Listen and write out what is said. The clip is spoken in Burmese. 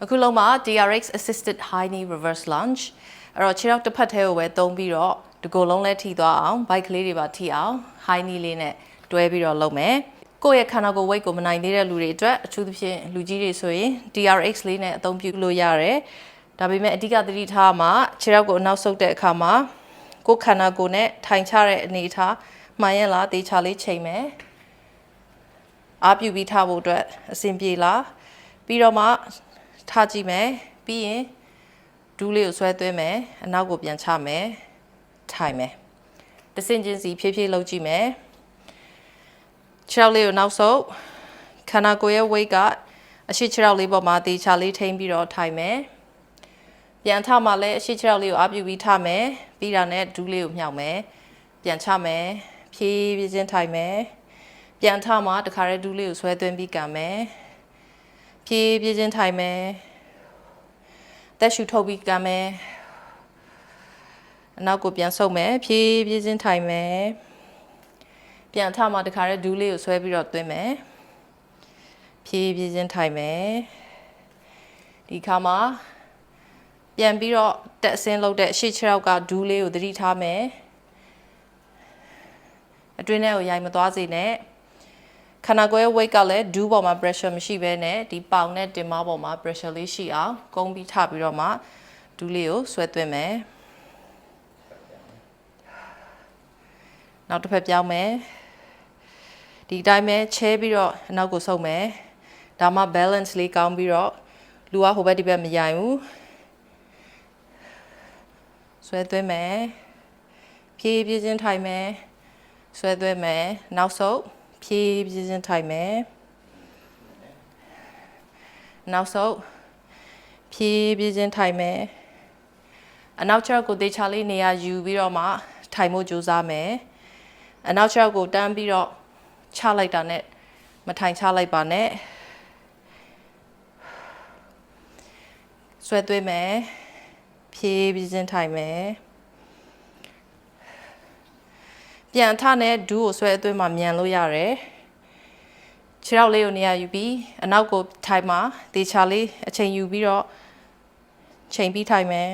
အခုလုံးမှာ TRX assisted high knee reverse lunge အဲ့တော့ခြေထောက်တစ်ဖက်ထဲကိုပဲသုံးပြီးတော့ဒီကိုယ်လုံးလဲထိသွားအောင် bike ကလေးတွေပါထိအောင် high knee လေးနဲ့တွဲပြီးတော့လုပ်မယ်ကိုယ့်ရဲ့ခန္ဓာကိုယ် weight ကိုမနိုင်သေးတဲ့လူတွေအတွက်အထူးသဖြင့်လူကြီးတွေဆိုရင် TRX လေးနဲ့အသုံးပြုလို့ရတယ်ဒါပေမဲ့အဓိကသတိထားမှာခြေထောက်ကိုအနောက်ဆုတ်တဲ့အခါမှာကိုယ်ခန္ဓာကိုယ်နဲ့ထိုင်ချတဲ့အနေအထားမှန်ရဲ့လားတေချာလေးချိန်မယ်အားပြုပြီးထားဖို့အတွက်အဆင်ပြေလားပြီးတော့မှထားကြည့်မယ်ပြီးရင်ဒူးလေးကိုဆွဲသွင်းမယ်အနောက်ကိုပြန်ချမယ်ထိုင်မယ်တဆင့်ချင်းစီဖြည်းဖြည်းလုပ်ကြည့်မယ်ခြေထောက်လေးကိုနောက်ဆုပ်ခန္ဓာကိုယ်ရဲ့ weight ကအရှိခြေထောက်လေးပေါ်မှာတေချာလေးထိန်းပြီးတော့ထိုင်မယ်ပြန်ထမှလည်းအရှိခြေထောက်လေးကိုအားပြုပြီးထားမယ်ပြီးတာနဲ့ဒူးလေးကိုမြှောက်မယ်ပြန်ချမယ်ဖြည်းဖြည်းချင်းထိုင်မယ်ပြန်ထမှတခါတည်းဒူးလေးကိုဆွဲသွင်းပြီးကန်မယ်ဖြည်းဖြည်းချင်းထိုင်မယ်သက်ရှူထုတ်ပြီးကန်မယ်အနောက်ကိုပြန်ဆုပ်မယ်ဖြည်းဖြည်းချင်းထိုင်မယ်ပြန်ထမှတခါတည်းဒူးလေးကိုဆွဲပြီးတော့သွင်းမယ်ဖြည်းဖြည်းချင်းထိုင်မယ်ဒီခါမှာပြန်ပြီးတော့တက်အဆင်းလုပ်တဲ့အရှိခြေထောက်ကဒူးလေးကိုသတိထားမယ်အတွင်းထဲကိုရိုက်မသွားစေနဲ့ခန္ဓာကိုယ်ရဲ့ weight ကလည်းဒူးပေါ်မှာ pressure မရှိဘဲနဲ့ဒီပေါင်နဲ့တင်မပေါ်မှာ pressure လေးရှိအောင်ကုန်းပြီးထပြီးတော့မှဒူးလေးကိုဆွဲသွင်းမယ်နောက်တစ်ဖက်ပြောင်းမယ်ဒီအတိုင်းပဲချဲပြီးတော့အနောက်ကိုဆုပ်မယ်ဒါမှ balance လေးကောင်းပြီးတော့လူကဟိုဘက်ဒီဘက်မရိုင်ဘူးဆွဲသွင်းမယ်ဖြည်းဖြည်းချင်းထိုင်မယ်ဆွဲသွင်းမယ်နောက်ဆုပ်ဖြည်းဖြည်းချင်းထိုင်မယ်နောက်ဆုပ်ဖြည်းဖြည်းချင်းထိုင်မယ်အနောက်ခြေထောက်ကိုတေချာလေးနေရာယူပြီးတော့မှထိုင်ဖို့ကြိုးစားမယ်အနောက်ခြေထောက်ကိုတန်းပြီးတော့ချလိုက်တာနဲ့မထိုင်ချလိုက်ပါနဲ့ဆွဲသွင်းမယ်ဖြည်းဖြည်းချင်းထိုင်မယ်ပြန်ထနဲ့ဒူးကိုဆွဲအသွင်းမှာမြန်လို့ရတယ်ခြေထောက်လေးကိုနေရာယူပြီးအနောက်ကိုထိုင်မှာတေချာလေးအချိန်ယူပြီးတော့ချိန်ပြီးထိုင်မယ်